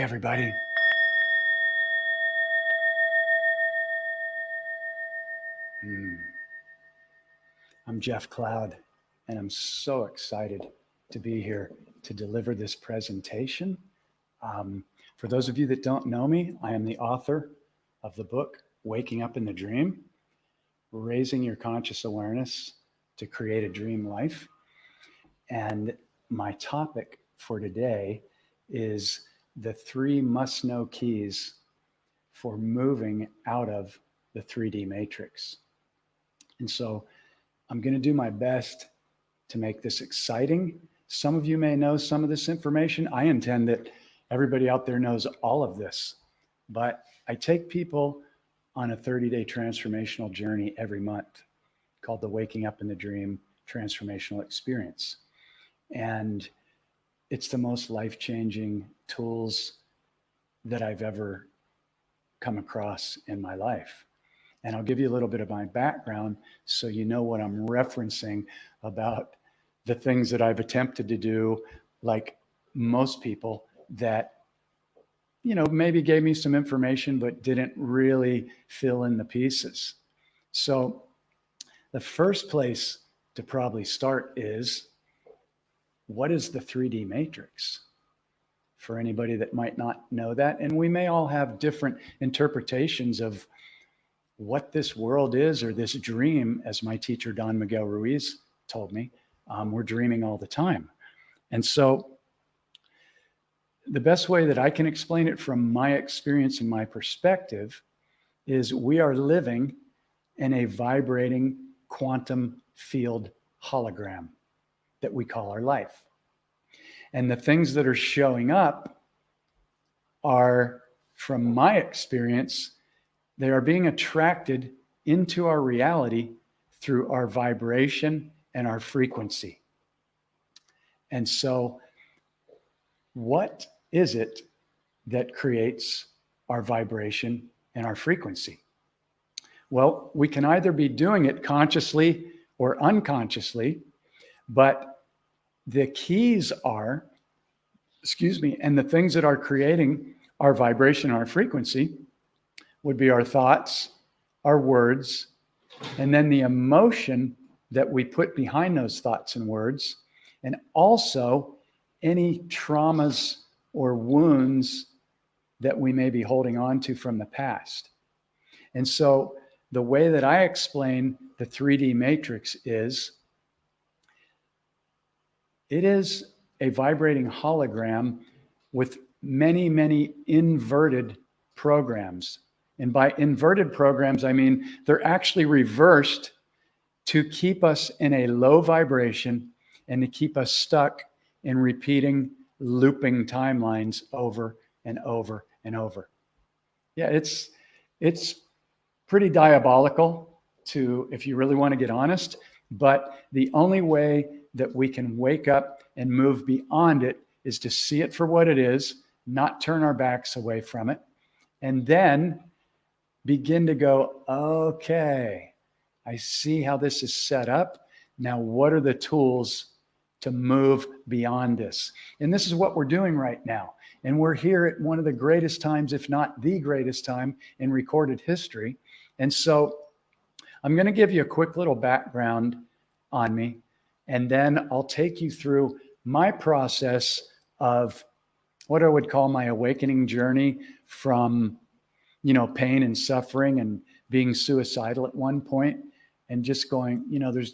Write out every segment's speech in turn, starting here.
everybody. I'm Jeff Cloud, and I'm so excited to be here to deliver this presentation. For those of you that don't know me, I am the author of the book, Waking Up in the Dream, Raising Your Conscious Awareness to Create a Dream Life. And my topic for today is the 3 must-know keys for moving out of the 3D matrix. And so I'm going to do my best to make this exciting. Some of you may know some of this information. I intend that everybody out there knows all of this, but I take people on a 30-day transformational journey every month called the Waking Up in the Dream Transformational Experience. And it's the most life-changing tools that I've ever come across in my life. And I'll give you a little bit of my background so you know what I'm referencing about the things that I've attempted to do, like most people that, maybe gave me some information, but didn't really fill in the pieces. So the first place to probably start is, what is the 3D matrix? For anybody that might not know that. And we may all have different interpretations of what this world is, or this dream, as my teacher, Don Miguel Ruiz, told me. We're dreaming all the time. And so the best way that I can explain it from my experience and my perspective is we are living in a vibrating quantum field hologram that we call our life. And the things that are showing up are, from my experience, they are being attracted into our reality through our vibration and our frequency. And so, what is it that creates our vibration and our frequency? Well, we can either be doing it consciously or unconsciously, but the keys are, and the things that are creating our vibration, our frequency, would be our thoughts, our words, and then the emotion that we put behind those thoughts and words, and also any traumas or wounds that we may be holding on to from the past. And so the way that I explain the 3D matrix is, it is a vibrating hologram with many, many inverted programs. And by inverted programs, I mean they're actually reversed to keep us in a low vibration and to keep us stuck in repeating, looping timelines over and over and over. Yeah, it's pretty diabolical, if you really want to get honest, but the only way that we can wake up and move beyond it is to see it for what it is, not turn our backs away from it, and then begin to go, okay, I see how this is set up. Now, what are the tools to move beyond this? And this is what we're doing right now. And we're here at one of the greatest times, if not the greatest time in recorded history. And so I'm going to give you a quick little background on me, and then I'll take you through my process of what I would call my awakening journey from, pain and suffering and being suicidal at one point, and just going,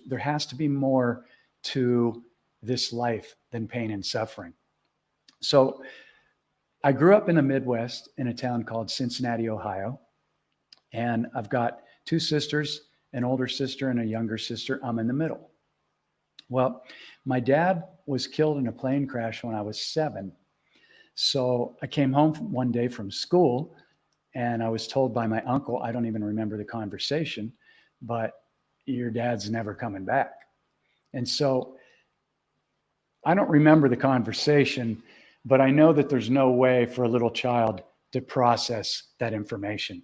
there has to be more to this life than pain and suffering. So I grew up in the Midwest in a town called Cincinnati, Ohio. And I've got 2 sisters, an older sister and a younger sister. I'm in the middle. Well, my dad was killed in a plane crash when I was 7. So I came home one day from school, and I was told by my uncle, I don't even remember the conversation, but your dad's never coming back. And so I don't remember the conversation, but I know that there's no way for a little child to process that information.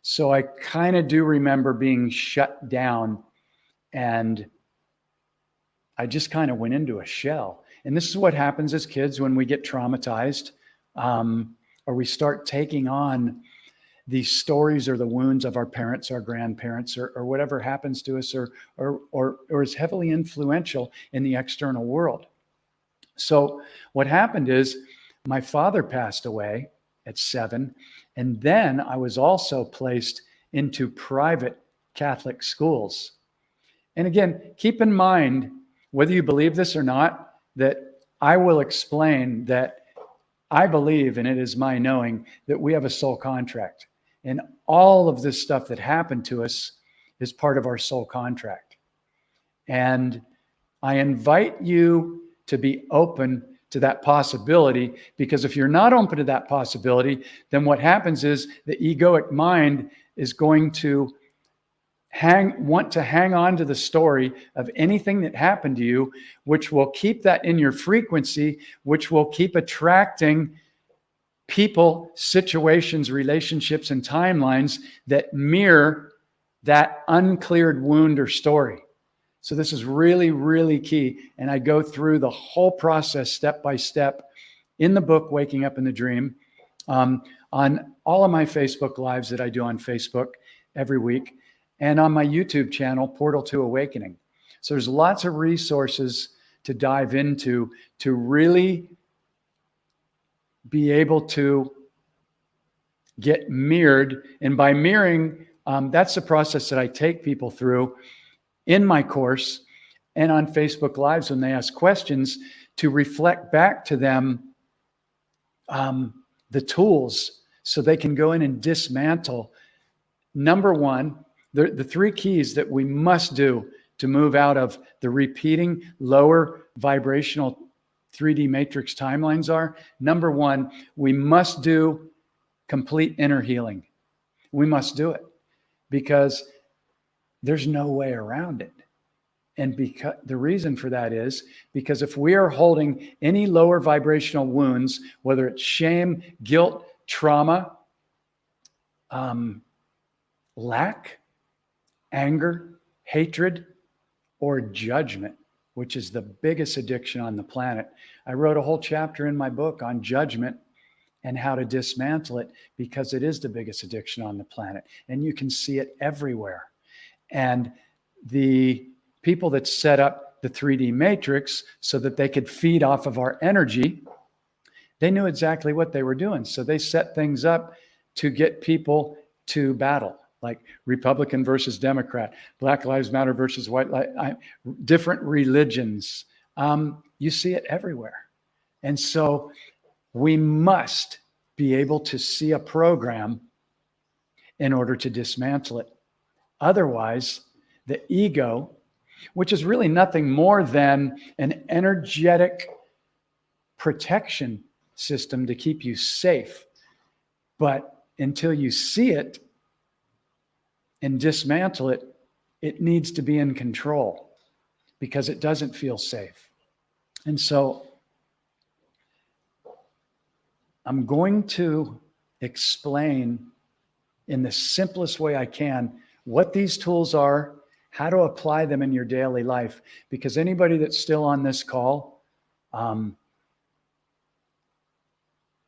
So I kind of do remember being shut down, and I just kind of went into a shell. And this is what happens as kids when we get traumatized. or we start taking on these stories or the wounds of our parents, our grandparents, or whatever happens to us, or is heavily influential in the external world. So what happened is my father passed away at 7, and then I was also placed into private Catholic schools. And again, keep in mind, whether you believe this or not, that I will explain that I believe, and it is my knowing, that we have a soul contract. And all of this stuff that happened to us is part of our soul contract. And I invite you to be open to that possibility, because if you're not open to that possibility, then what happens is the egoic mind is going to want to hang on to the story of anything that happened to you, which will keep that in your frequency, which will keep attracting people, situations, relationships, and timelines that mirror that uncleared wound or story. So this is really, really key. And I go through the whole process step by step in the book, Waking Up in the Dream, on all of my Facebook Lives that I do on Facebook every week, and on my YouTube channel, Portal to Awakening. So there's lots of resources to dive into to really be able to get mirrored. And by mirroring, that's the process that I take people through in my course and on Facebook Lives when they ask questions, to reflect back to them the tools so they can go in and dismantle. Number one, the 3 keys that we must do to move out of the repeating lower vibrational 3D matrix timelines are: number one, we must do complete inner healing. We must do it because there's no way around it. And because the reason for that is because if we are holding any lower vibrational wounds, whether it's shame, guilt, trauma, lack, anger, hatred, or judgment, which is the biggest addiction on the planet. I wrote a whole chapter in my book on judgment and how to dismantle it, because it is the biggest addiction on the planet. And you can see it everywhere. And the people that set up the 3D matrix so that they could feed off of our energy, they knew exactly what they were doing. So they set things up to get people to battle, like Republican versus Democrat, Black Lives Matter versus white lives, different religions. You see it everywhere. And so we must be able to see a program in order to dismantle it. Otherwise, the ego, which is really nothing more than an energetic protection system to keep you safe. But until you see it and dismantle it, it needs to be in control because it doesn't feel safe. And so I'm going to explain in the simplest way I can what these tools are, how to apply them in your daily life. Because anybody that's still on this call,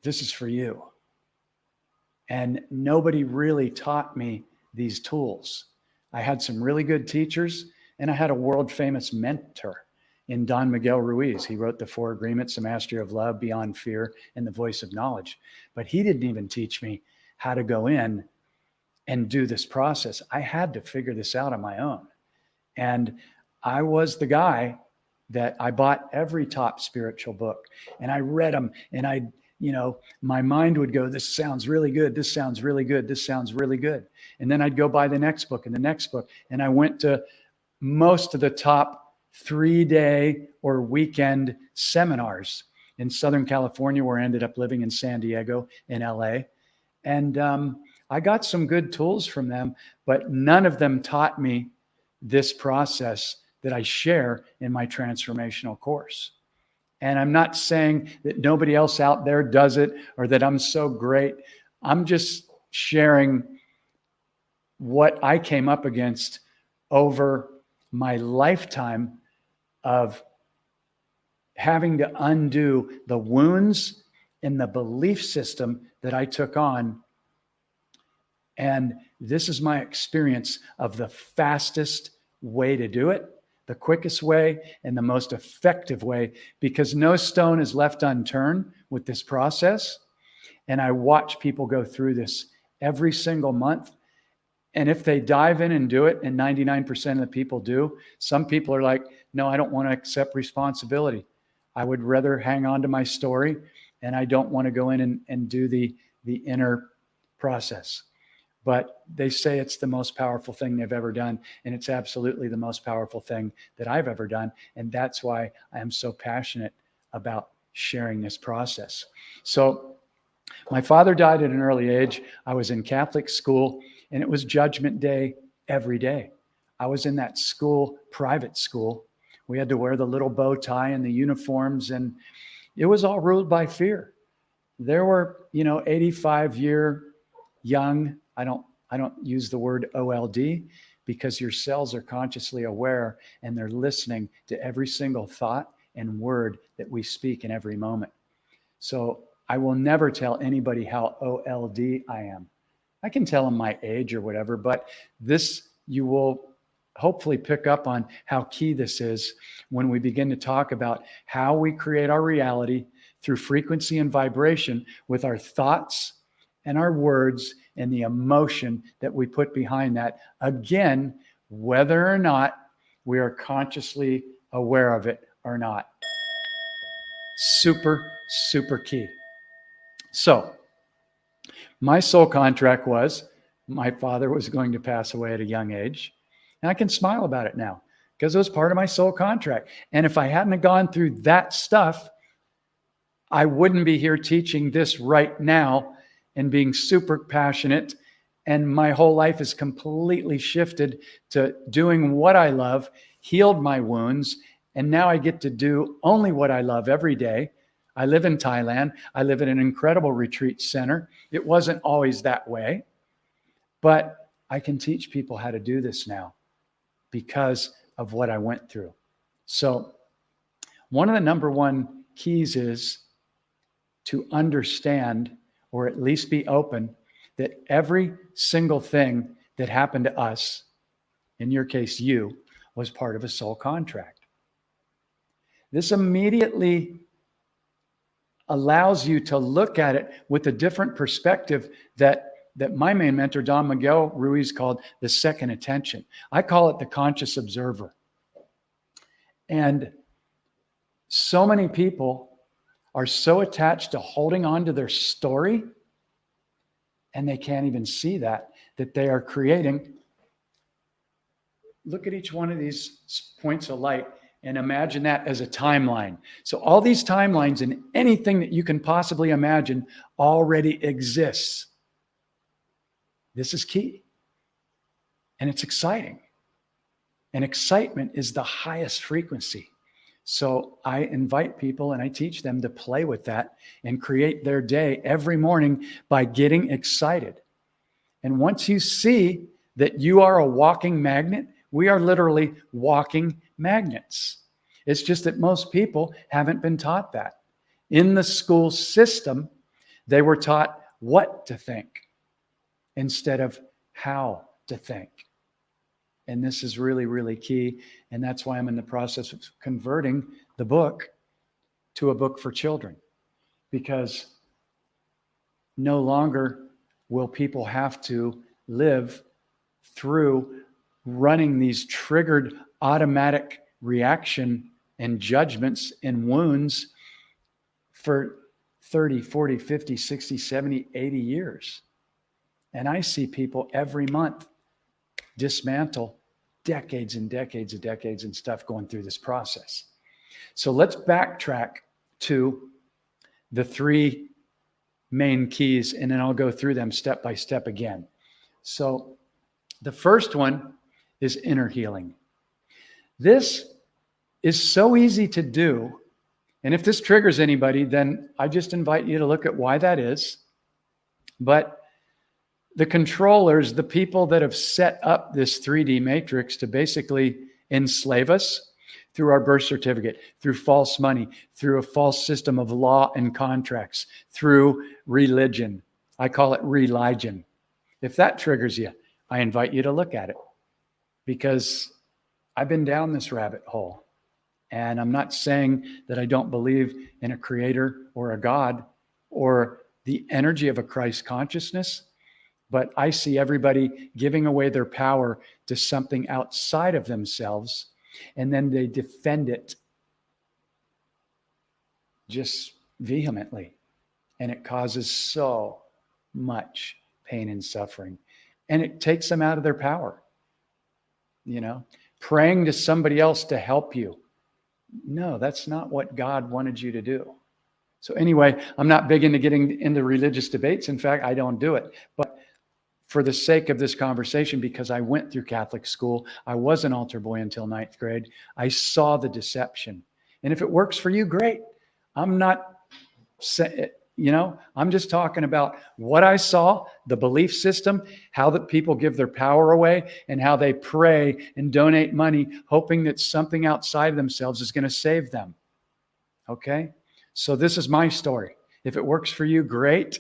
this is for you. And nobody really taught me these tools. I had some really good teachers, and I had a world famous mentor in Don Miguel Ruiz. He wrote the 4 Agreements, The Mastery of Love, Beyond Fear, and The Voice of Knowledge. But he didn't even teach me how to go in and do this process. I had to figure this out on my own. And I was the guy that I bought every top spiritual book, and I read them, and my mind would go, this sounds really good. This sounds really good. This sounds really good. And then I'd go buy the next book and the next book. And I went to most of the top 3-day or weekend seminars in Southern California, where I ended up living in San Diego, in LA. And I got some good tools from them, but none of them taught me this process that I share in my transformational course. And I'm not saying that nobody else out there does it or that I'm so great. I'm just sharing what I came up against over my lifetime of having to undo the wounds in the belief system that I took on. And this is my experience of the fastest way to do it, the quickest way, and the most effective way, because no stone is left unturned with this process. And I watch people go through this every single month. And if they dive in and do it, and 99% of the people do, some people are like, no, I don't want to accept responsibility. I would rather hang on to my story, and I don't want to go in and do the inner process. But they say it's the most powerful thing they've ever done. And it's absolutely the most powerful thing that I've ever done. And that's why I am so passionate about sharing this process. So my father died at an early age. I was in Catholic school, and it was Judgment Day every day. I was in that school, private school. We had to wear the little bow tie and the uniforms, and it was all ruled by fear. There were, 85-year young, I don't use the word OLD, because your cells are consciously aware and they're listening to every single thought and word that we speak in every moment. So I will never tell anybody how OLD I am. I can tell them my age or whatever, but this, you will hopefully pick up on how key this is when we begin to talk about how we create our reality through frequency and vibration with our thoughts and our words and the emotion that we put behind that. Again, whether or not we are consciously aware of it or not. Super, super key. So my soul contract was my father was going to pass away at a young age. And I can smile about it now because it was part of my soul contract. And if I hadn't gone through that stuff, I wouldn't be here teaching this right now and being super passionate. And my whole life is completely shifted to doing what I love, healed my wounds, and now I get to do only what I love every day. I live in Thailand. I live in an incredible retreat center. It wasn't always that way, but I can teach people how to do this now because of what I went through. So one of the number one keys is to understand, or at least be open, that every single thing that happened to us, in your case, you, was part of a soul contract. This immediately allows you to look at it with a different perspective that my main mentor, Don Miguel Ruiz, called the second attention. I call it the conscious observer. And so many people are so attached to holding on to their story, and they can't even see that they are creating. Look at each one of these points of light and imagine that as a timeline. So all these timelines and anything that you can possibly imagine already exists. This is key. And it's exciting. And excitement is the highest frequency. So I invite people and I teach them to play with that and create their day every morning by getting excited. And once you see that you are a walking magnet, we are literally walking magnets. It's just that most people haven't been taught that. In the school system, they were taught what to think instead of how to think. And this is really, really key. And that's why I'm in the process of converting the book to a book for children. Because no longer will people have to live through running these triggered automatic reaction and judgments and wounds for 30, 40, 50, 60, 70, 80 years. And I see people every month dismantle decades and decades and decades and stuff going through this process. So let's backtrack to the three main keys, and then I'll go through them step by step again. So the first one is inner healing. This is so easy to do. And if this triggers anybody, then I just invite you to look at why that is. But the controllers, the people that have set up this 3D matrix to basically enslave us, through our birth certificate, through false money, through a false system of law and contracts, through religion. I call it religion. If that triggers you, I invite you to look at it, because I've been down this rabbit hole. And I'm not saying that I don't believe in a creator or a God or the energy of a Christ consciousness, but I see everybody giving away their power to something outside of themselves, and then they defend it just vehemently. And it causes so much pain and suffering. And it takes them out of their power. You know, praying to somebody else to help you. No, that's not what God wanted you to do. So anyway, I'm not big into getting into religious debates. In fact, I don't do it. But for the sake of this conversation, because I went through Catholic school, I was an altar boy until 9th grade. I saw the deception. And if it works for you, great. I'm not saying, I'm just talking about what I saw, the belief system, how that people give their power away, and how they pray and donate money, hoping that something outside of themselves is going to save them. Okay? So this is my story. If it works for you, great.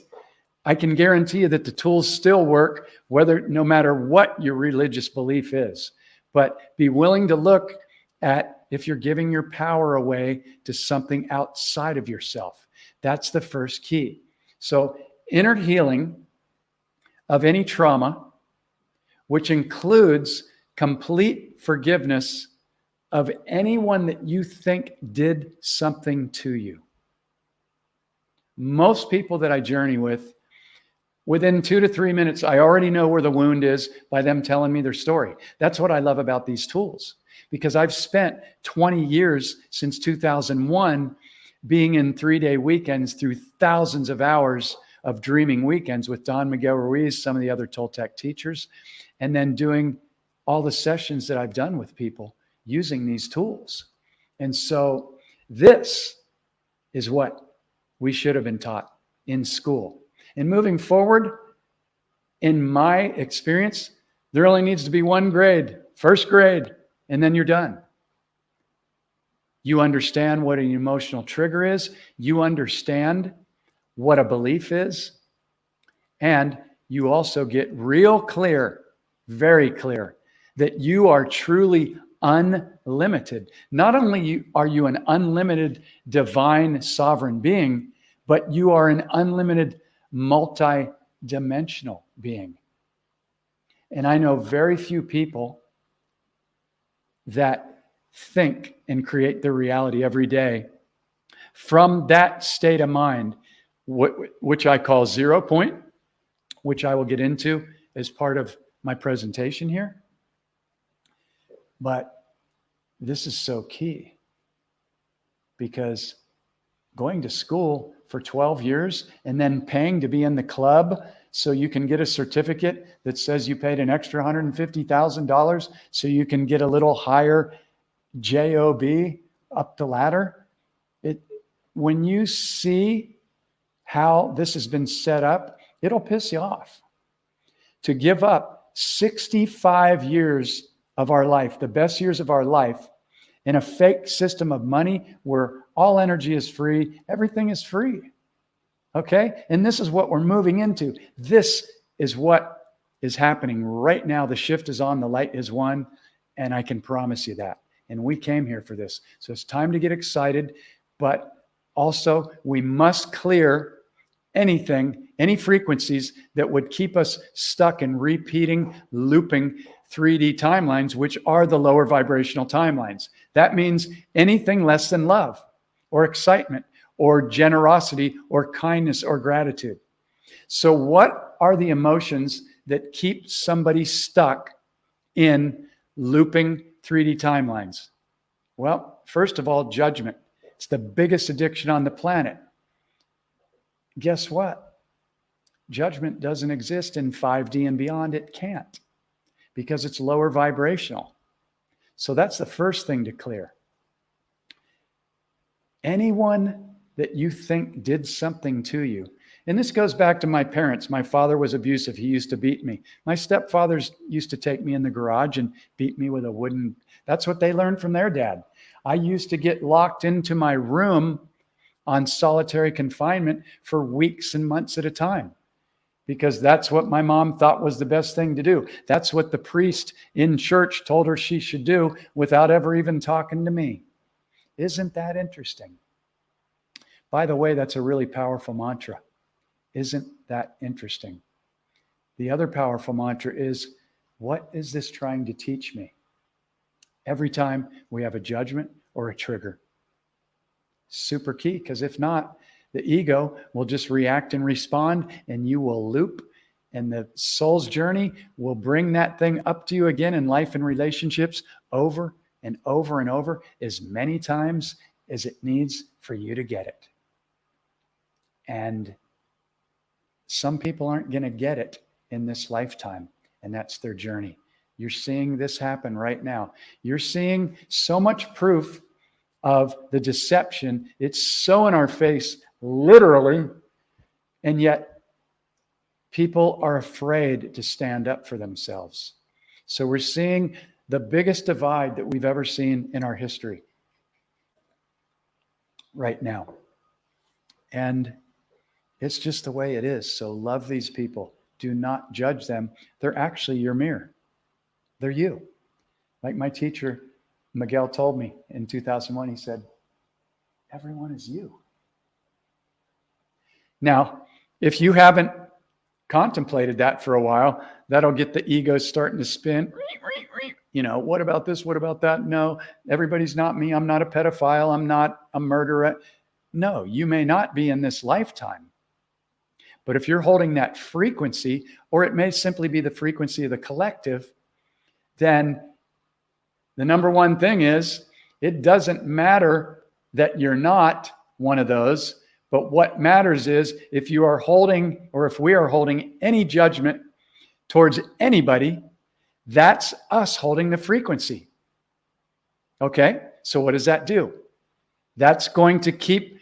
I can guarantee you that the tools still work, no matter what your religious belief is. But be willing to look at if you're giving your power away to something outside of yourself. That's the first key. So inner healing of any trauma, which includes complete forgiveness of anyone that you think did something to you. Most people that I journey with, within 2 to 3 minutes, I already know where the wound is by them telling me their story. That's what I love about these tools, because I've spent 20 years since 2001 being in 3-day weekends through thousands of hours of dreaming weekends with Don Miguel Ruiz, some of the other Toltec teachers, and then doing all the sessions that I've done with people using these tools. And so this is what we should have been taught in school. And moving forward, in my experience, there only needs to be one grade, first grade, and then you're done. You understand what an emotional trigger is. You understand what a belief is. And you also get real clear, very clear, that you are truly unlimited. Not only are you an unlimited divine sovereign being, but you are an unlimited multi-dimensional being. And I know very few people that think and create their reality every day from that state of mind, which I call 0 point, which I will get into as part of my presentation here. But this is so key, because going to school for 12 years and then paying to be in the club so you can get a certificate that says you paid an extra $150,000 so you can get a little higher job up the ladder. When you see how this has been set up, it'll piss you off. To give up 65 years of our life, the best years of our life, in a fake system of money where all energy is free, everything is free. Okay? And this is what we're moving into. This is what is happening right now. The shift is on, the light is won, and I can promise you that. And we came here for this. So it's time to get excited, but also we must clear any frequencies that would keep us stuck in repeating, looping 3D timelines, which are the lower vibrational timelines. That means anything less than love or excitement or generosity or kindness or gratitude. So what are the emotions that keep somebody stuck in looping 3D timelines? Well, first of all, judgment. It's the biggest addiction on the planet. Guess what? Judgment doesn't exist in 5D and beyond. It can't, because it's lower vibrational. So that's the first thing to clear. Anyone that you think did something to you, and this goes back to my parents. My father was abusive. He used to beat me. My stepfathers used to take me in the garage and beat me with a wooden, that's what they learned from their dad. I used to get locked into my room on solitary confinement for weeks and months at a time, because that's what my mom thought was the best thing to do. That's what the priest in church told her she should do without ever even talking to me. Isn't that interesting? By the way, that's a really powerful mantra. Isn't that interesting? The other powerful mantra is, what is this trying to teach me? Every time we have a judgment or a trigger. Super key, because if not, the ego will just react and respond, and you will loop, and the soul's journey will bring that thing up to you again in life and relationships over and over and over, as many times as it needs for you to get it. And some people aren't going to get it in this lifetime, and that's their journey. You're seeing this happen right now. You're seeing so much proof of the deception. It's so in our face, literally, and yet people are afraid to stand up for themselves. So we're seeing the biggest divide that we've ever seen in our history right now. And it's just the way it is. So love these people. Do not judge them. They're actually your mirror. They're you. Like my teacher, Miguel, told me in 2001, he said, everyone is you. Now, if you haven't contemplated that for a while, that'll get the ego starting to spin. You know, what about this? What about that? No, everybody's not me. I'm not a pedophile. I'm not a murderer. No, you may not be in this lifetime. But if you're holding that frequency, or it may simply be the frequency of the collective, then the number one thing is, it doesn't matter that you're not one of those, but what matters is if you are holding, or if we are holding any judgment towards anybody, that's us holding the frequency. Okay, so what does that do? That's going to keep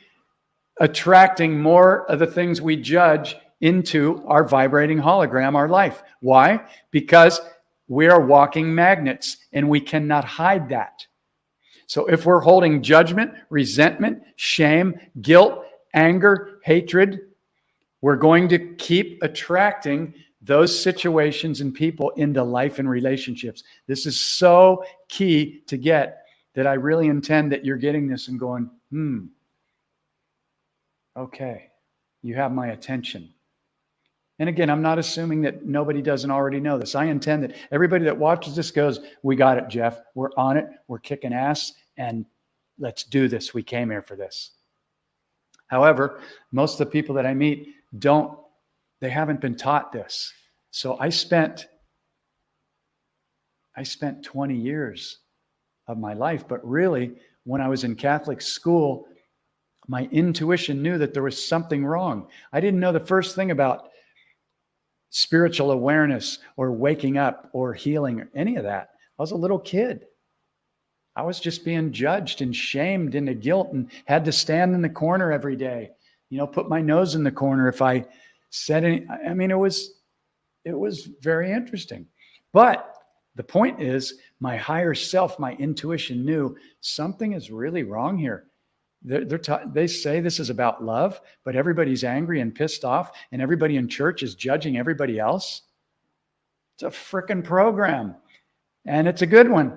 attracting more of the things we judge into our vibrating hologram, our life. Why? Because we are walking magnets, and we cannot hide that. So if we're holding judgment, resentment, shame, guilt, anger, hatred, we're going to keep attracting those situations and people into life and relationships. This is so key to get, that I really intend that you're getting this and going, okay, you have my attention. And again, I'm not assuming that nobody doesn't already know this. I intend that everybody that watches this goes, we got it, Jeff. We're on it. We're kicking ass, and let's do this. We came here for this. However, most of the people that I meet they haven't been taught this. So I spent 20 years of my life, but really, when I was in Catholic school, my intuition knew that there was something wrong. I didn't know the first thing about spiritual awareness or waking up or healing or any of that. I was a little kid. I was just being judged and shamed into guilt, and had to stand in the corner every day, put my nose in the corner if I said any. I mean, it was very interesting. But the point is, my higher self, my intuition knew something is really wrong here. They say this is about love, but everybody's angry and pissed off, and everybody in church is judging everybody else. It's a freaking program. And it's a good one,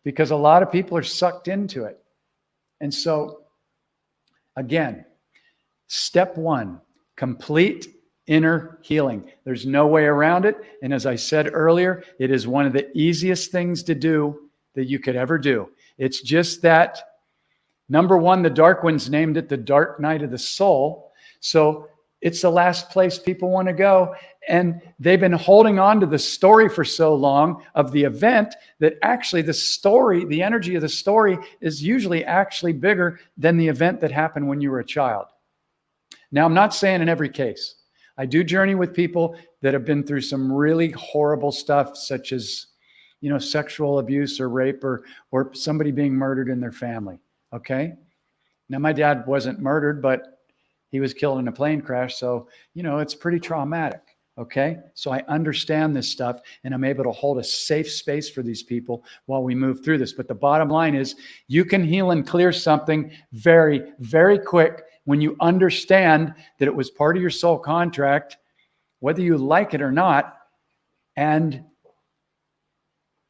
because a lot of people are sucked into it. And so, again, step one, complete inner healing. There's no way around it. And as I said earlier, it is one of the easiest things to do that you could ever do. It's just that, number one, the dark ones named it the dark night of the soul. So it's the last place people want to go. And they've been holding on to the story for so long of the event, that actually the story, the energy of the story, is usually actually bigger than the event that happened when you were a child. Now, I'm not saying in every case. I do journey with people that have been through some really horrible stuff, such as, sexual abuse or rape, or somebody being murdered in their family. Okay. Now, my dad wasn't murdered, but he was killed in a plane crash. So, it's pretty traumatic. Okay, so I understand this stuff and I'm able to hold a safe space for these people while we move through this. But the bottom line is you can heal and clear something very, very quick when you understand that it was part of your soul contract, whether you like it or not, and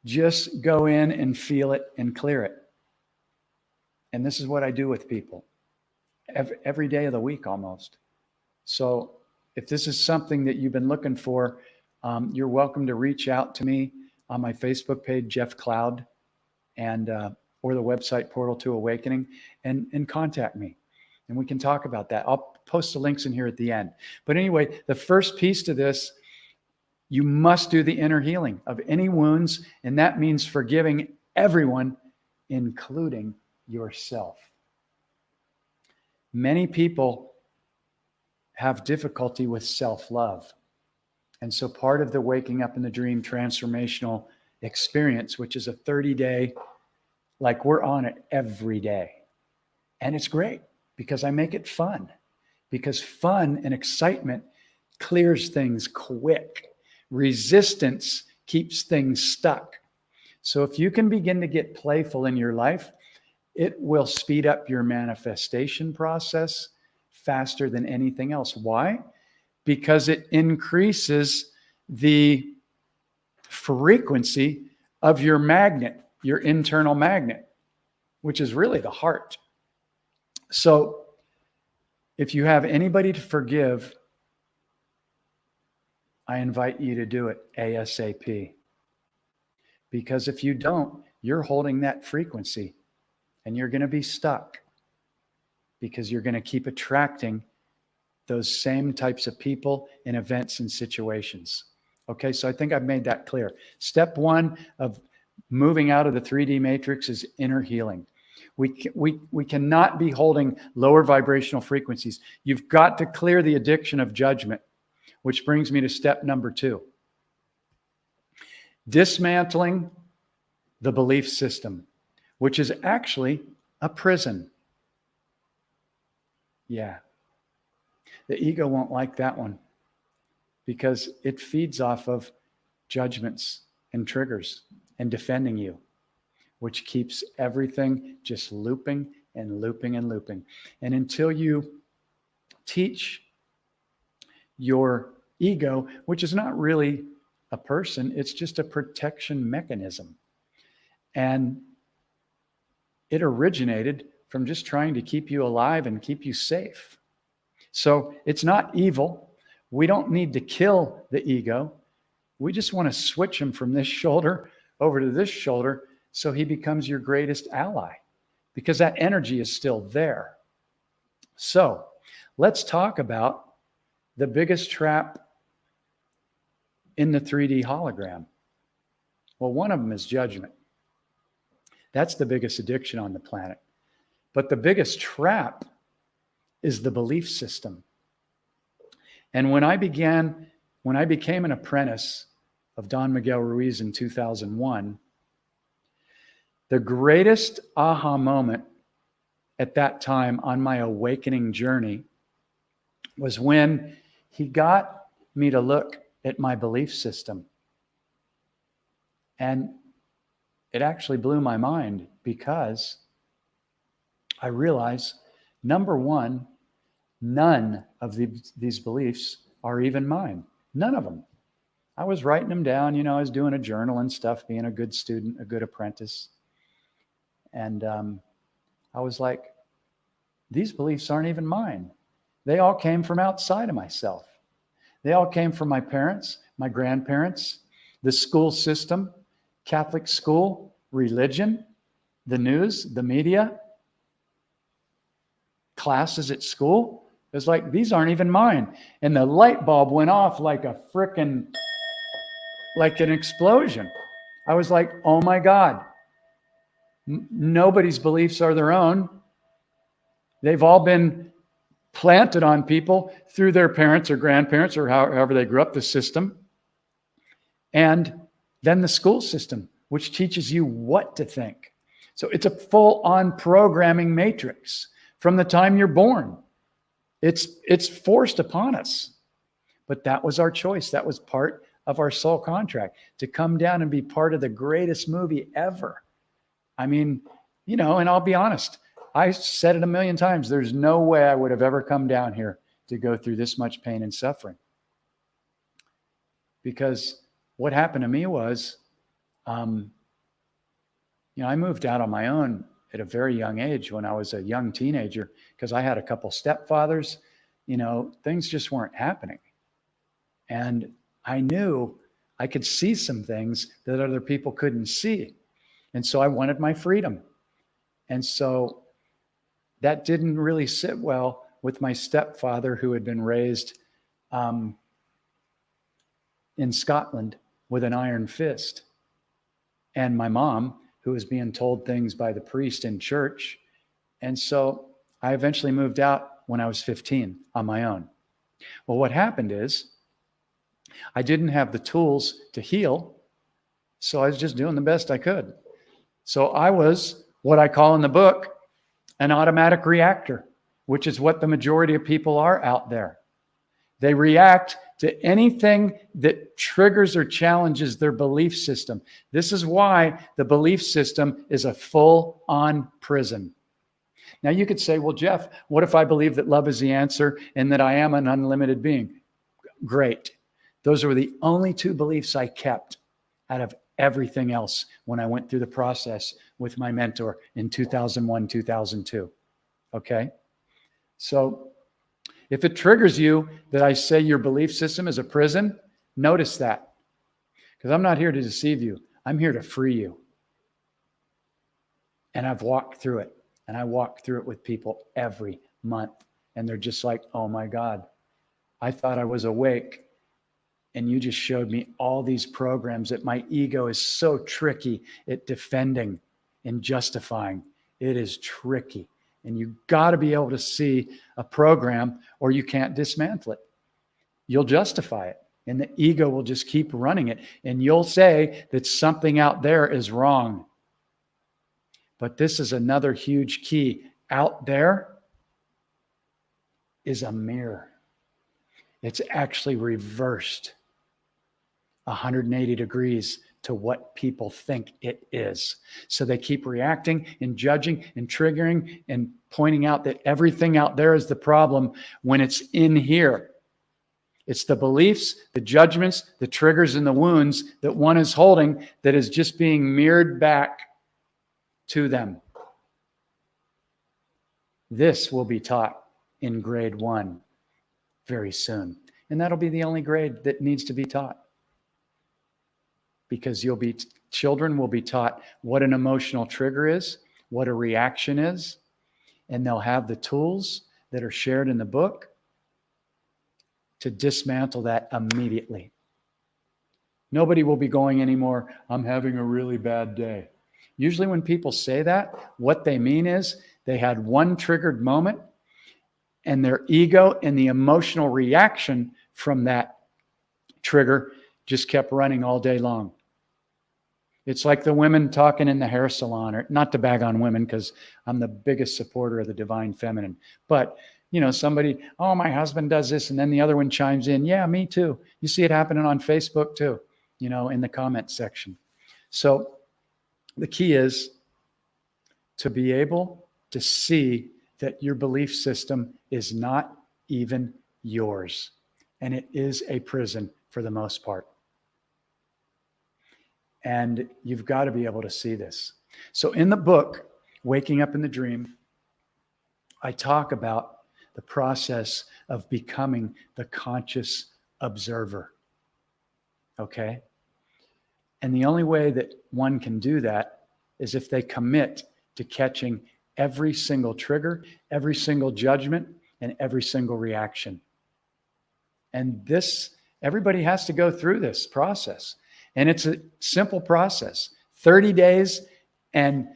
just go in and feel it and clear it. And this is what I do with people every day of the week almost. So if this is something that you've been looking for, you're welcome to reach out to me on my Facebook page, Jeff Cloud, and or the website Portal to Awakening, and contact me. And we can talk about that. I'll post the links in here at the end. But anyway, the first piece to this, you must do the inner healing of any wounds, and that means forgiving everyone, including yourself. Many people have difficulty with self-love. And so part of the Waking Up in the Dream transformational experience, which is a 30-day, like we're on it every day. And it's great because I make it fun, because fun and excitement clears things quick. Resistance keeps things stuck. So if you can begin to get playful in your life, it will speed up your manifestation process faster than anything else. Why? Because it increases the frequency of your magnet, your internal magnet, which is really the heart. So if you have anybody to forgive, I invite you to do it ASAP. Because if you don't, you're holding that frequency and you're going to be stuck, because you're going to keep attracting those same types of people and events and situations. Okay, so I think I've made that clear. Step one of moving out of the 3D matrix is inner healing. We cannot be holding lower vibrational frequencies. You've got to clear the addiction of judgment, which brings me to step number 2. Dismantling the belief system, which is actually a prison. Yeah. The ego won't like that one because it feeds off of judgments and triggers and defending you, which keeps everything just looping and looping and looping. And until you teach your ego, which is not really a person, it's just a protection mechanism. And it originated from just trying to keep you alive and keep you safe. So it's not evil. We don't need to kill the ego. We just want to switch him from this shoulder over to this shoulder so he becomes your greatest ally, because that energy is still there. So let's talk about the biggest trap in the 3D hologram. Well, one of them is judgment. That's the biggest addiction on the planet. But the biggest trap is the belief system. And when I became an apprentice of Don Miguel Ruiz in 2001, the greatest aha moment at that time on my awakening journey was when he got me to look at my belief system. And it actually blew my mind, because I realized, number one, none of these beliefs are even mine. None of them. I was writing them down. I was doing a journal and stuff, being a good student, a good apprentice. And I was like, these beliefs aren't even mine. They all came from outside of myself. They all came from my parents, my grandparents, the school system, Catholic school, religion, the news, the media, classes at school. It was like, these aren't even mine. And the light bulb went off like an explosion. I was like, oh my God, nobody's beliefs are their own. They've all been planted on people through their parents or grandparents or however they grew up, the system. And then the school system, which teaches you what to think. So it's a full-on programming matrix from the time you're born. It's forced upon us. But that was our choice. That was part of our soul contract, to come down and be part of the greatest movie ever. I mean, and I'll be honest, I said it a million times. There's no way I would have ever come down here to go through this much pain and suffering. Because what happened to me was, I moved out on my own at a very young age when I was a young teenager, because I had a couple stepfathers. Things just weren't happening. And I knew I could see some things that other people couldn't see. And so I wanted my freedom. And so that didn't really sit well with my stepfather, who had been raised in Scotland with an iron fist, and my mom, who was being told things by the priest in church. And so I eventually moved out when I was 15 on my own. Well, what happened is I didn't have the tools to heal, so I was just doing the best I could. So I was what I call in the book an automatic reactor, which is what the majority of people are out there. They react to anything that triggers or challenges their belief system. This is why the belief system is a full-on prison. Now you could say, well, Jeff, what if I believe that love is the answer and that I am an unlimited being? Great. Those were the only two beliefs I kept out of everything else when I went through the process with my mentor in 2001, 2002. Okay? So if it triggers you that I say your belief system is a prison, notice that. Because I'm not here to deceive you. I'm here to free you. And I've walked through it. And I walk through it with people every month. And they're just like, oh my God, I thought I was awake. And you just showed me all these programs that my ego is so tricky at defending and justifying. It is tricky. And you got to be able to see a program, or you can't dismantle it. You'll justify it. And the ego will just keep running it. And you'll say that something out there is wrong. But this is another huge key. Out there is a mirror. It's actually reversed 180 degrees to what people think it is. So they keep reacting and judging and triggering and pointing out that everything out there is the problem when it's in here. It's the beliefs, the judgments, the triggers, and the wounds that one is holding that is just being mirrored back to them. This will be taught in grade 1 very soon. And that'll be the only grade that needs to be taught. Because children will be taught what an emotional trigger is, what a reaction is, and they'll have the tools that are shared in the book to dismantle that immediately. Nobody will be going anymore, I'm having a really bad day. Usually when people say that, what they mean is they had one triggered moment and their ego and the emotional reaction from that trigger just kept running all day long. It's like the women talking in the hair salon, or not to bag on women because I'm the biggest supporter of the divine feminine. But, somebody, oh, my husband does this. And then the other one chimes in. Yeah, me too. You see it happening on Facebook too, in the comment section. So the key is to be able to see that your belief system is not even yours. And it is a prison for the most part. And you've got to be able to see this. So in the book, Waking Up in the Dream, I talk about the process of becoming the conscious observer. Okay? And the only way that one can do that is if they commit to catching every single trigger, every single judgment, and every single reaction. And everybody has to go through this process. And it's a simple process, 30 days. And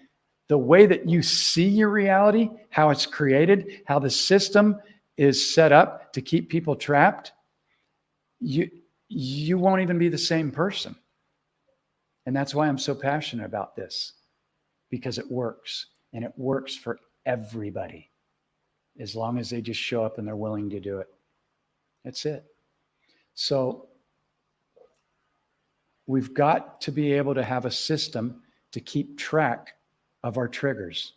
the way that you see your reality, how it's created, how the system is set up to keep people trapped, you won't even be the same person. And that's why I'm so passionate about this, because it works. And it works for everybody, as long as they just show up and they're willing to do it. That's it. So we've got to be able to have a system to keep track of our triggers.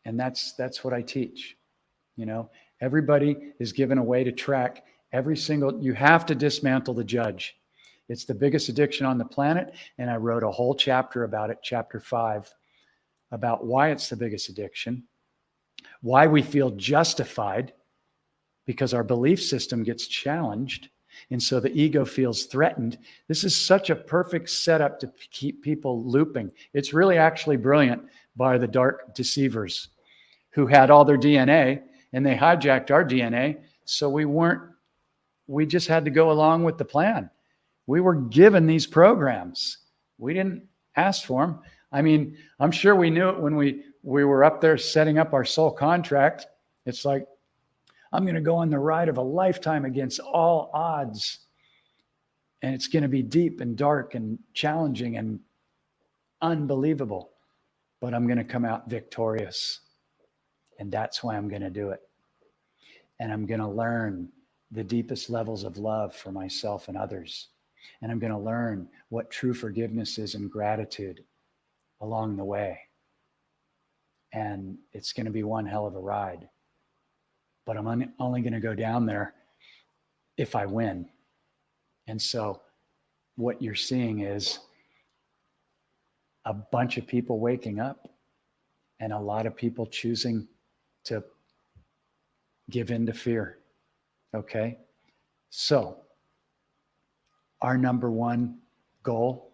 And that's what I teach. You know, everybody is given a way to track every single, you have to dismantle the judge. It's the biggest addiction on the planet. And I wrote a whole chapter about it, chapter 5, about why it's the biggest addiction, why we feel justified because our belief system gets challenged. And so the ego feels threatened. This is such a perfect setup to keep people looping. It's really actually brilliant by the dark deceivers who had all their DNA and they hijacked our DNA. So we just had to go along with the plan. We were given these programs. We didn't ask for them. I mean, I'm sure we knew it when we were up there setting up our soul contract. It's like, I'm going to go on the ride of a lifetime against all odds. And it's going to be deep and dark and challenging and unbelievable. But I'm going to come out victorious. And that's why I'm going to do it. And I'm going to learn the deepest levels of love for myself and others. And I'm going to learn what true forgiveness is and gratitude along the way. And it's going to be one hell of a ride. But I'm only going to go down there if I win. And so what you're seeing is a bunch of people waking up and a lot of people choosing to give in to fear. Okay? So our number one goal,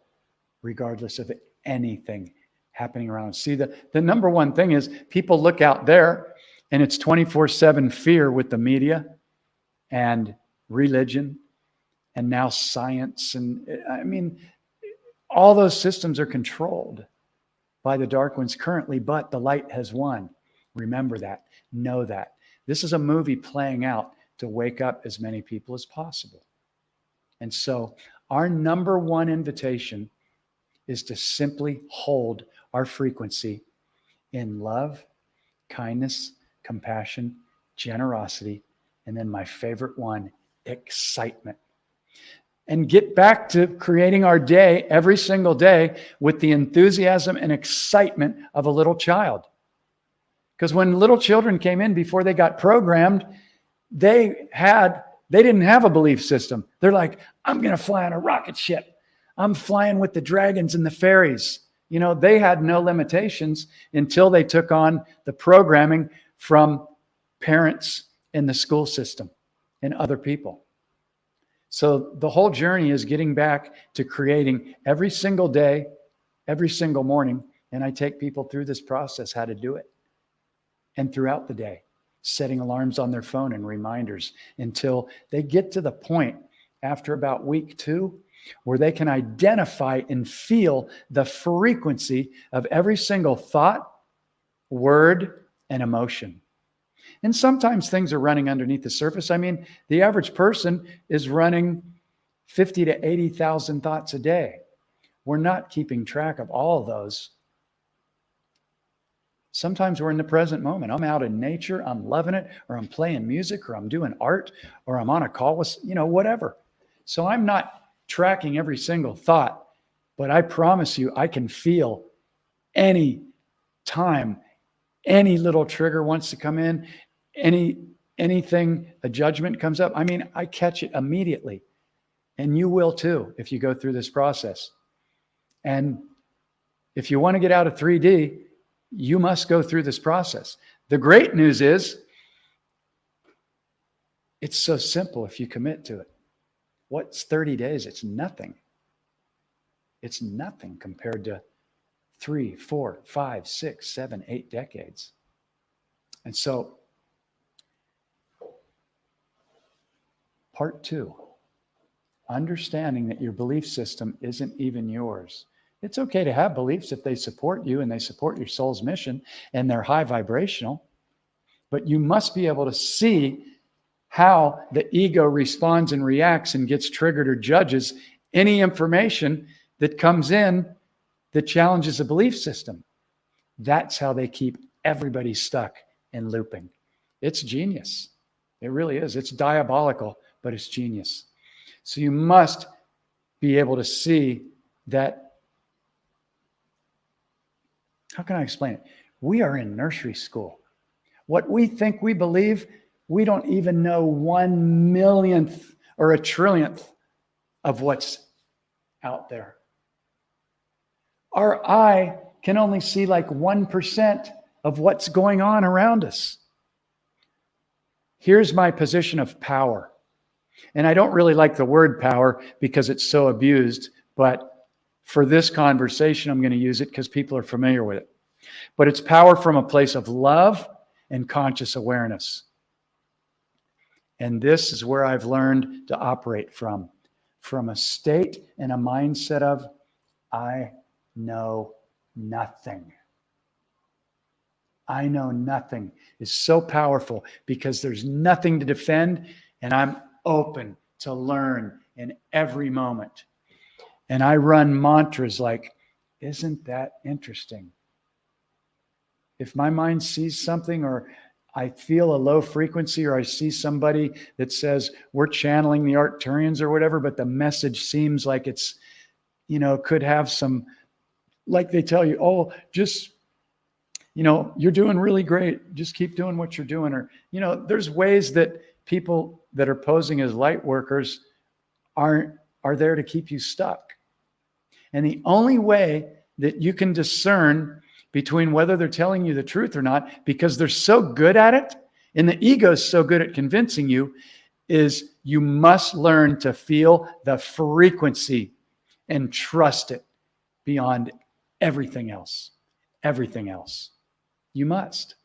regardless of anything happening around. See, the number one thing is people look out there and it's 24/7 fear with the media and religion and now science. And I mean, all those systems are controlled by the dark ones currently, but the light has won. Remember that. Know that. This is a movie playing out to wake up as many people as possible. And so our number one invitation is to simply hold our frequency in love, kindness, compassion, generosity, and then my favorite one, excitement. And get back to creating our day every single day with the enthusiasm and excitement of a little child. Because when little children came in before they got programmed, they didn't have a belief system. They're like, I'm going to fly on a rocket ship. I'm flying with the dragons and the fairies. You know, they had no limitations until they took on the programming from parents in the school system and other people. So the whole journey is getting back to creating every single day, every single morning. And I take people through this process, how to do it. And throughout the day, setting alarms on their phone and reminders until they get to the point after about week 2 where they can identify and feel the frequency of every single thought, word, and emotion. And sometimes things are running underneath the surface. I mean, the average person is running 50 to 80,000 thoughts a day. We're not keeping track of all of those. Sometimes we're in the present moment. I'm out in nature, I'm loving it, or I'm playing music, or I'm doing art, or I'm on a call with, whatever. So I'm not tracking every single thought, but I promise you, I can feel any time, any little trigger wants to come in, anything, a judgment comes up. I mean, I catch it immediately. And you will too, if you go through this process. And if you want to get out of 3D, you must go through this process. The great news is it's so simple if you commit to it. What's 30 days? It's nothing. It's nothing compared to 3, 4, 5, 6, 7, 8 decades. And so, part 2, understanding that your belief system isn't even yours. It's okay to have beliefs if they support you and they support your soul's mission and they're high vibrational, but you must be able to see how the ego responds and reacts and gets triggered or judges any information that comes in that challenges a belief system. That's how they keep everybody stuck and looping. It's genius. It really is. It's diabolical but it's genius. So you must be able to see that. How can I explain it? We are in nursery school. What we think we believe, we don't even know 1/1,000,000th or a trillionth of what's out there. Our eye can only see like 1% of what's going on around us. Here's my position of power. And I don't really like the word power because it's so abused, but for this conversation, I'm going to use it because people are familiar with it. But it's power from a place of love and conscious awareness. And this is where I've learned to operate from a state and a mindset of, I know nothing. I know nothing is so powerful because there's nothing to defend, and I'm open to learn in every moment. And I run mantras like, isn't that interesting? If my mind sees something, or I feel a low frequency, or I see somebody that says we're channeling the Arcturians or whatever, but the message seems like it's, could have some, like they tell you, oh, just, you're doing really great. Just keep doing what you're doing. Or, there's ways that people that are posing as light workers are there to keep you stuck. And the only way that you can discern between whether they're telling you the truth or not, because they're so good at it, and the ego is so good at convincing you, is you must learn to feel the frequency and trust it beyond everything else. Everything else. You must.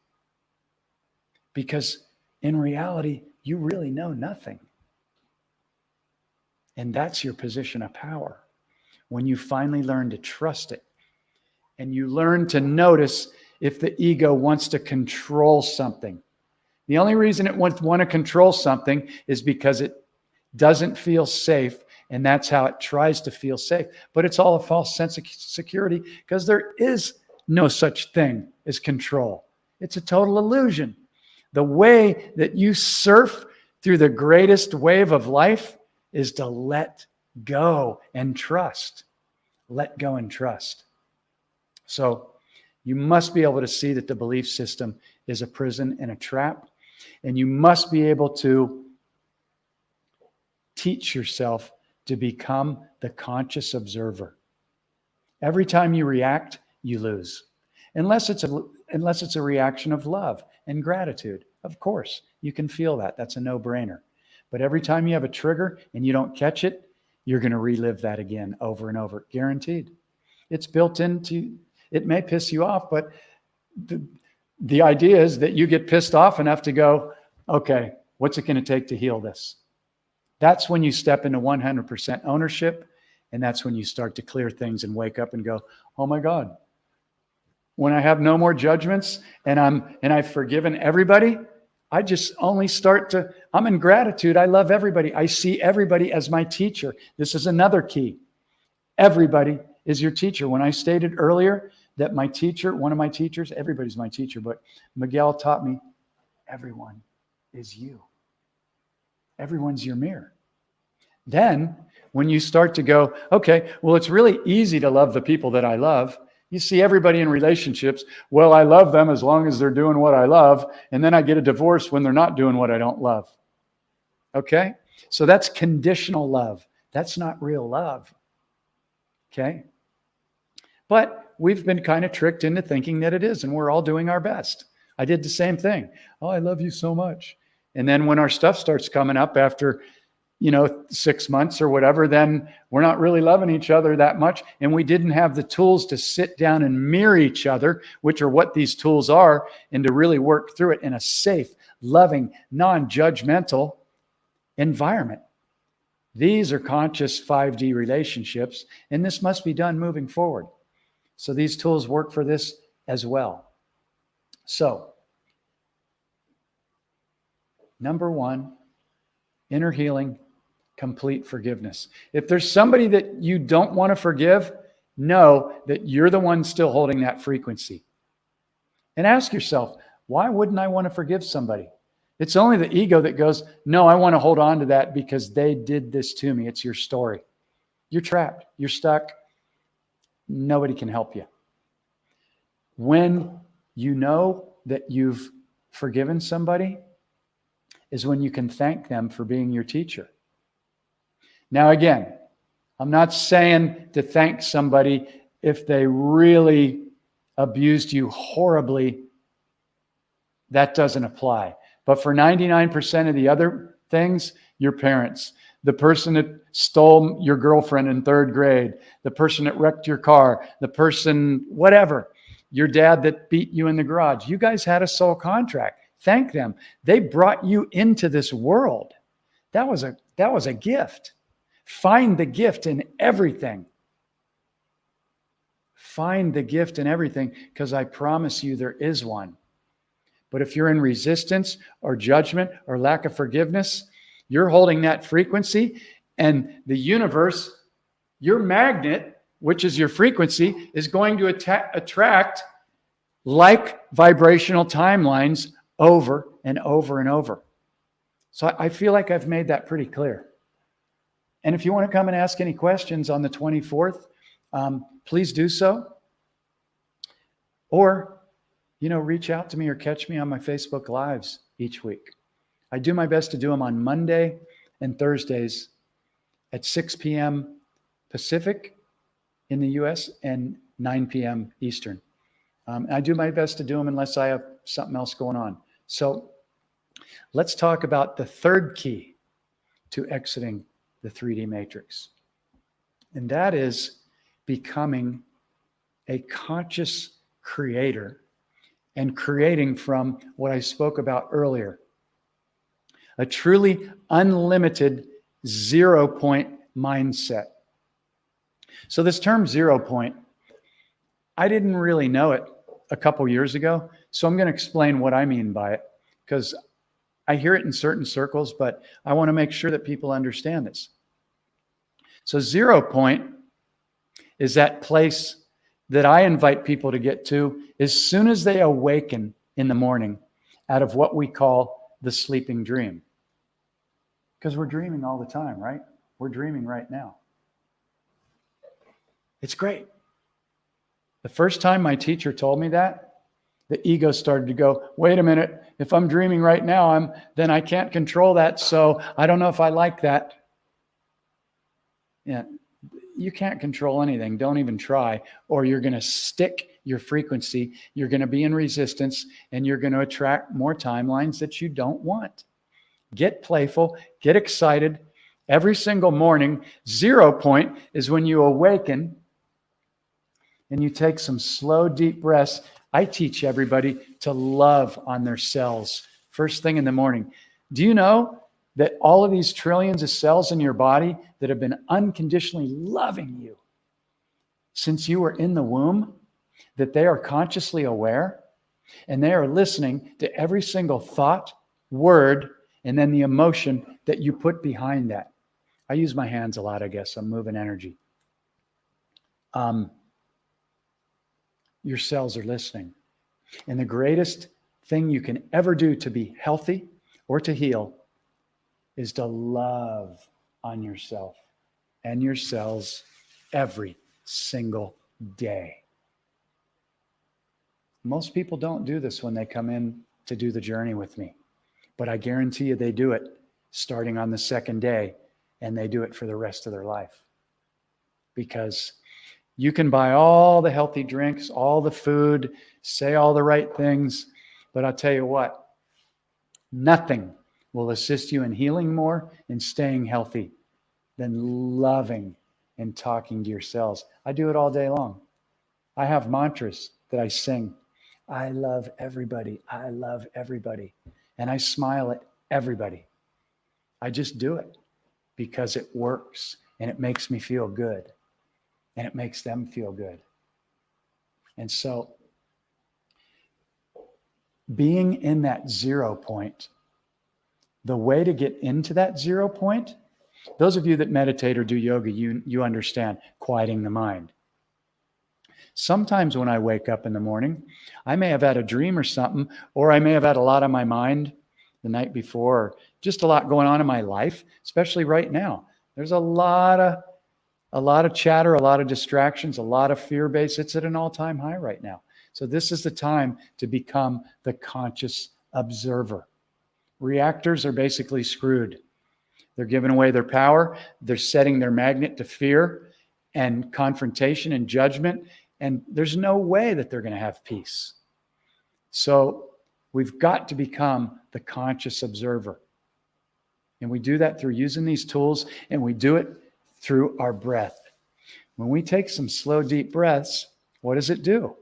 Because in reality, you really know nothing. And that's your position of power. When you finally learn to trust it, and you learn to notice if the ego wants to control something. The only reason it wants to control something is because it doesn't feel safe, and that's how it tries to feel safe. But it's all a false sense of security, because there is no such thing as control. It's a total illusion. The way that you surf through the greatest wave of life is to let go and trust. Let go and trust. So you must be able to see that the belief system is a prison and a trap. And you must be able to teach yourself to become the conscious observer. Every time you react, you lose. Unless it's a reaction of love and gratitude. Of course, you can feel that. That's a no-brainer. But every time you have a trigger and you don't catch it, you're going to relive that again over and over. Guaranteed. It's built into, it may piss you off, but the idea is that you get pissed off enough to go, okay, what's it going to take to heal this? That's when you step into 100% ownership. And that's when you start to clear things and wake up and go, oh my God. When I have no more judgments and I've forgiven everybody, I just only I'm in gratitude. I love everybody. I see everybody as my teacher. This is another key. Everybody is your teacher. When I stated earlier that my teacher, one of my teachers, everybody's my teacher, but Miguel taught me, everyone is you. Everyone's your mirror. Then when you start to go, okay, well, it's really easy to love the people that I love. You see everybody in relationships. Well, I love them as long as they're doing what I love. And then I get a divorce when they're not doing what I don't love. Okay? So that's conditional love. That's not real love. Okay? But we've been kind of tricked into thinking that it is, and we're all doing our best. I did the same thing. Oh, I love you so much. And then when our stuff starts coming up after 6 months or whatever, then we're not really loving each other that much. And we didn't have the tools to sit down and mirror each other, which are what these tools are, and to really work through it in a safe, loving, non-judgmental environment. These are conscious 5D relationships, and this must be done moving forward. So these tools work for this as well. So, number one, inner healing, complete forgiveness. If there's somebody that you don't want to forgive, know that you're the one still holding that frequency. And ask yourself, why wouldn't I want to forgive somebody? It's only the ego that goes, no, I want to hold on to that because they did this to me. It's your story. You're trapped. You're stuck. Nobody can help you. When you know that you've forgiven somebody is when you can thank them for being your teacher. Now, again, I'm not saying to thank somebody if they really abused you horribly. That doesn't apply. But for 99% of the other things, your parents, the person that stole your girlfriend in third grade, the person that wrecked your car, the person, whatever, your dad that beat you in the garage. You guys had a soul contract. Thank them. They brought you into this world. That was a gift. Find the gift in everything. Find the gift in everything, because I promise you there is one. But if you're in resistance or judgment or lack of forgiveness, you're holding that frequency, and the universe, your magnet, which is your frequency, is going to attract like vibrational timelines over and over and over. So I feel like I've made that pretty clear. And if you want to come and ask any questions on the 24th, please do so. Or, reach out to me or catch me on my Facebook Lives each week. I do my best to do them on Monday and Thursdays at 6 p.m. Pacific in the U.S. and 9 p.m. Eastern. I do my best to do them unless I have something else going on. So let's talk about the third key to exiting the 3D matrix. And that is becoming a conscious creator and creating from what I spoke about earlier. A truly unlimited 0 point mindset. So this term 0 point, I didn't really know it a couple years ago. So I'm going to explain what I mean by it, because I hear it in certain circles, but I want to make sure that people understand this. So 0 point is that place that I invite people to get to as soon as they awaken in the morning out of what we call the sleeping dream. Because we're dreaming all the time, right? We're dreaming right now. It's great. The first time my teacher told me that, the ego started to go, wait a minute, if I'm dreaming right now, then I can't control that, so I don't know if I like that. Yeah, you can't control anything. Don't even try, or you're going to stick your frequency. You're going to be in resistance, and you're going to attract more timelines that you don't want. Get playful, get excited. Every single morning, 0 point is when you awaken and you take some slow, deep breaths. I teach everybody to love on their cells first thing in the morning. Do you know that all of these trillions of cells in your body that have been unconditionally loving you since you were in the womb, that they are consciously aware and they are listening to every single thought, word, and then the emotion that you put behind that? I use my hands a lot, I guess. I'm moving energy. Your cells are listening. And the greatest thing you can ever do to be healthy or to heal is to love on yourself and your cells every single day. Most people don't do this when they come in to do the journey with me, but I guarantee you they do it starting on the second day, and they do it for the rest of their life. Because you can buy all the healthy drinks, all the food, say all the right things, but I'll tell you what, nothing will assist you in healing more and staying healthy than loving and talking to your cells. I do it all day long. I have mantras that I sing. I love everybody. I love everybody. And I smile at everybody. I just do it because it works and it makes me feel good and it makes them feel good. And so being in that 0 point, the way to get into that 0 point, those of you that meditate or do yoga, you understand quieting the mind. Sometimes when I wake up in the morning, I may have had a dream or something, or I may have had a lot on my mind, the night before, or just a lot going on in my life, especially right now. There's a lot of chatter, a lot of distractions, a lot of fear base. It's at an all-time high right now. So this is the time to become the conscious observer. Reactors are basically screwed. They're giving away their power. They're setting their magnet to fear and confrontation and judgment. And there's no way that they're going to have peace. So we've got to become the conscious observer. And we do that through using these tools, and we do it through our breath. When we take some slow, deep breaths, what does it do?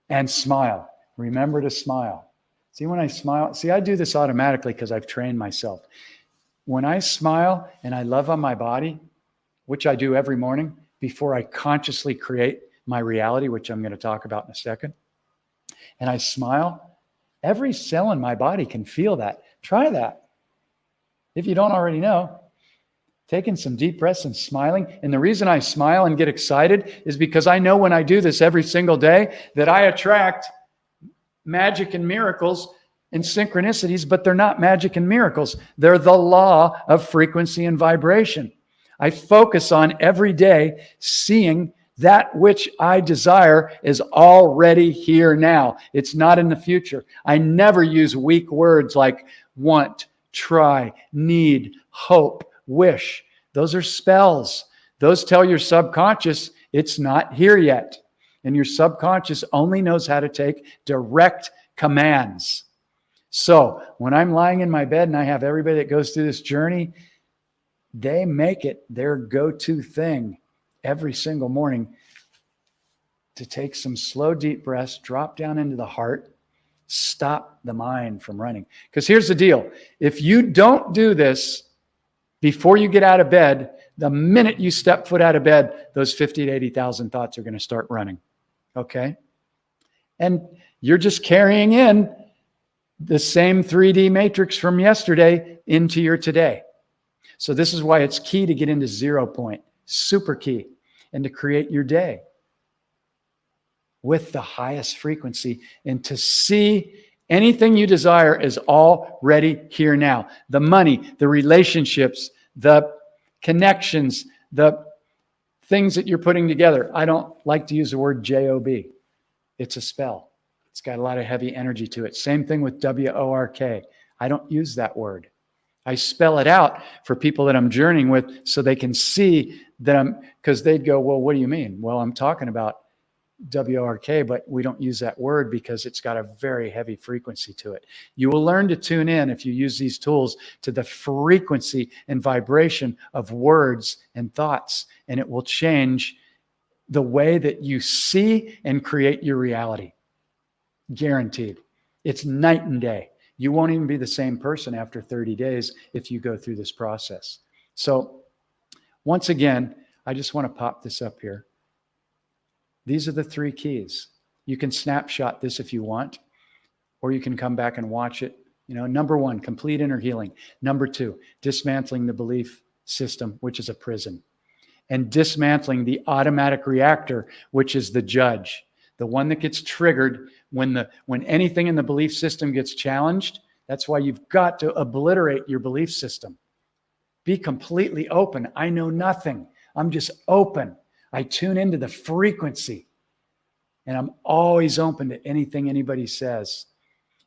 And smile. Remember to smile. See, when I smile, I do this automatically because I've trained myself. When I smile and I love on my body, which I do every morning before I consciously create my reality, which I'm going to talk about in a second, and I smile, every cell in my body can feel that. Try that. If you don't already know, taking some deep breaths and smiling. And the reason I smile and get excited is because I know when I do this every single day that I attract magic and miracles and synchronicities, but they're not magic and miracles. They're the law of frequency and vibration. I focus on every day seeing that which I desire is already here now. It's not in the future. I never use weak words like want, try, need, hope, wish. Those are spells. Those tell your subconscious it's not here yet. And your subconscious only knows how to take direct commands. So when I'm lying in my bed and I have everybody that goes through this journey, they make it their go-to thing every single morning to take some slow, deep breaths, drop down into the heart, stop the mind from running. Because here's the deal. If you don't do this before you get out of bed, the minute you step foot out of bed, those 50 to 80,000 thoughts are going to start running. Okay? And you're just carrying in the same 3D matrix from yesterday into your today. So this is why it's key to get into 0 point, super key, and to create your day with the highest frequency and to see anything you desire is already here now. The money, the relationships, the connections, the things that you're putting together. I don't like to use the word job. It's a spell. It's got a lot of heavy energy to it. Same thing with work. I don't use that word. I spell it out for people that I'm journeying with so they can see that because they'd go, well, what do you mean? Well, I'm talking about work, but we don't use that word because it's got a very heavy frequency to it. You will learn to tune in if you use these tools to the frequency and vibration of words and thoughts, and it will change the way that you see and create your reality. Guaranteed. It's night and day. You won't even be the same person after 30 days if you go through this process. So once again, I just want to pop this up here. These are the 3 keys. You can snapshot this if you want, or you can come back and watch it. Number 1, complete inner healing. Number 2, dismantling the belief system, which is a prison. And dismantling the automatic reactor, which is the judge. The one that gets triggered when anything in the belief system gets challenged. That's why you've got to obliterate your belief system. Be completely open. I know nothing. I'm just open. I tune into the frequency. And I'm always open to anything anybody says.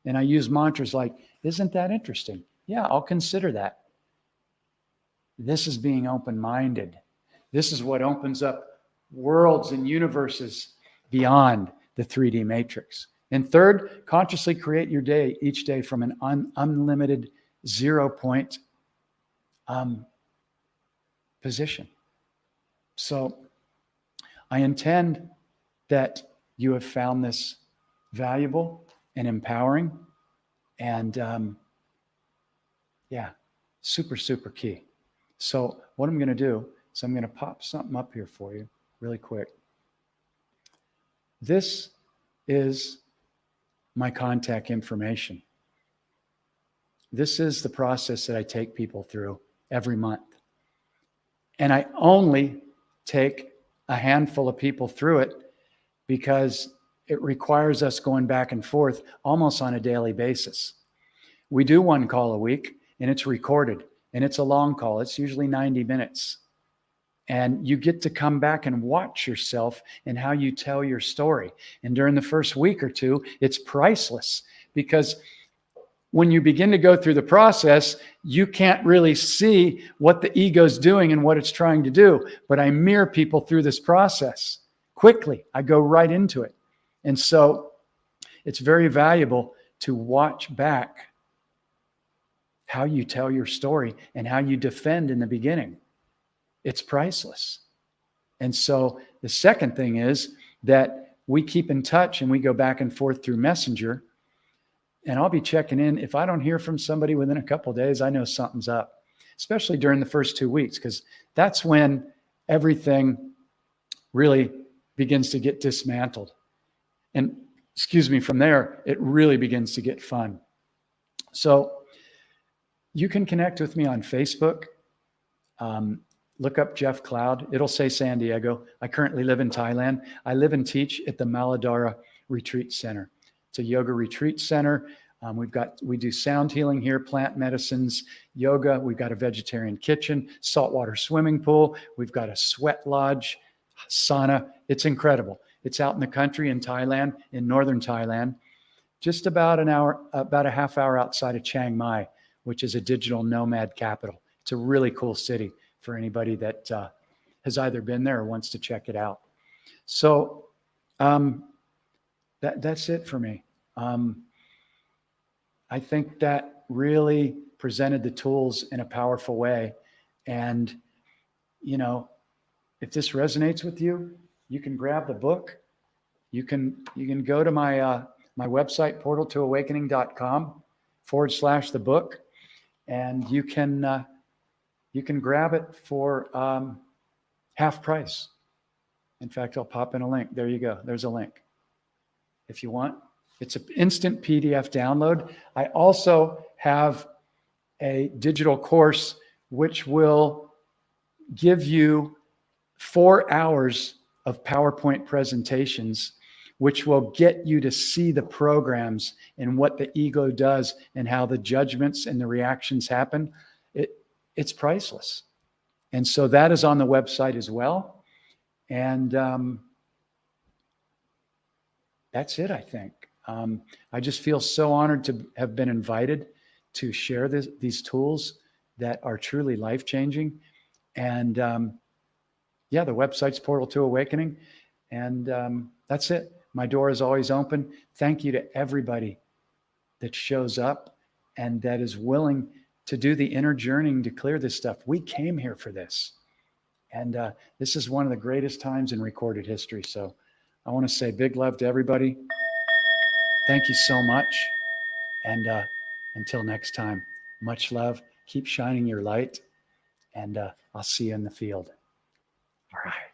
And I use mantras like, isn't that interesting? Yeah, I'll consider that. This is being open-minded. This is what opens up worlds and universes beyond the 3D matrix. And third, consciously create your day each day from an unlimited 0 point position. So I intend that you have found this valuable and empowering and super, super key. So what I'm going to do is I'm going to pop something up here for you really quick. This is my contact information. This is the process that I take people through every month. And I only take a handful of people through it because it requires us going back and forth almost on a daily basis. We do one call a week, and it's recorded, and it's a long call. It's usually 90 minutes. And you get to come back and watch yourself and how you tell your story. And during the first week or two, it's priceless, because when you begin to go through the process, you can't really see what the ego's doing and what it's trying to do. But I mirror people through this process quickly. I go right into it. And so it's very valuable to watch back how you tell your story and how you defend in the beginning. It's priceless. And so the second thing is that we keep in touch and we go back and forth through Messenger. And I'll be checking in. If I don't hear from somebody within a couple of days, I know something's up, especially during the first 2 weeks, because that's when everything really begins to get dismantled. And from there, it really begins to get fun. So you can connect with me on Facebook. Look up Jeff Cloud. It'll say San Diego. I currently live in Thailand. I live and teach at the Maladara Retreat Center. It's a yoga retreat center. We do sound healing here, plant medicines, yoga. We've got a vegetarian kitchen, saltwater swimming pool. We've got a sweat lodge, sauna. It's incredible. It's out in the country in Thailand, in northern Thailand, just about a half hour outside of Chiang Mai, which is a digital nomad capital. It's a really cool city for anybody that has either been there or wants to check it out. So that's it for me. I think that really presented the tools in a powerful way. And, if this resonates with you, you can grab the book. You can go to my website, portaltoawakening.com/the book. And you can grab it for half price. In fact, I'll pop in a link. There you go. There's a link. If you want, it's an instant PDF download. I also have a digital course which will give you 4 hours of PowerPoint presentations, which will get you to see the programs and what the ego does and how the judgments and the reactions happen. It's priceless. And so that is on the website as well. And that's it, I think. I just feel so honored to have been invited to share these tools that are truly life-changing. And the website's Portal to Awakening. And that's it. My door is always open. Thank you to everybody that shows up and that is willing to do the inner journeying to clear this stuff. We came here for this. And this is one of the greatest times in recorded history. So I want to say big love to everybody. Thank you so much. And until next time, much love. Keep shining your light. And I'll see you in the field. All right.